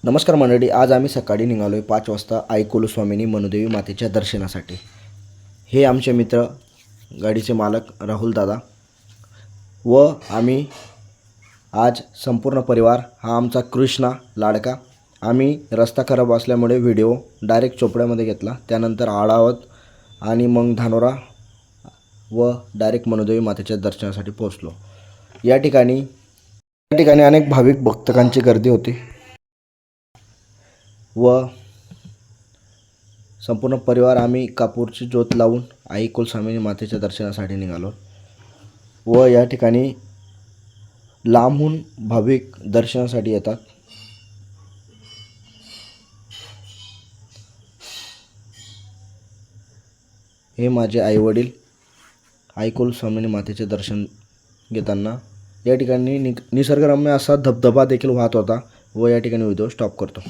नमस्कार मंडळी, आज आम्ही सकाळी निघालो आहे 5 वाजता आई कुलस्वामिनी मनुदेवी मातेच्या दर्शनासाठी। हे आमचे मित्र, गाडीचे मालक राहुल दादा व आम्ही आज संपूर्ण परिवार, हा आमचा कृष्णा लाडका। आम्ही रस्ता खराब असल्यामुळे व्हिडिओ डायरेक्ट चोपड्यामध्ये घेतला, त्यानंतर आडावत आणि मग धानोरा व डायरेक्ट मनुदेवी मातेच्या दर्शनासाठी पोहोचलो। या ठिकाणी अनेक भाविक भक्तांची गर्दी होती व संपूर्ण परिवार आम्ही कापूरची ज्योत लावून आई कुलस्वामिनी मातेच्या दर्शनासाठी निघालो व या ठिकाणी लांबून भाविक दर्शनासाठी येतात। हे माझे आई वडील आई कुलस्वामिनी मातेचे दर्शन घेताना या ठिकाणी निसर्गरम्य असा धबधबा देखील वाहत होता व या ठिकाणी व्हिडिओ स्टॉप करतो।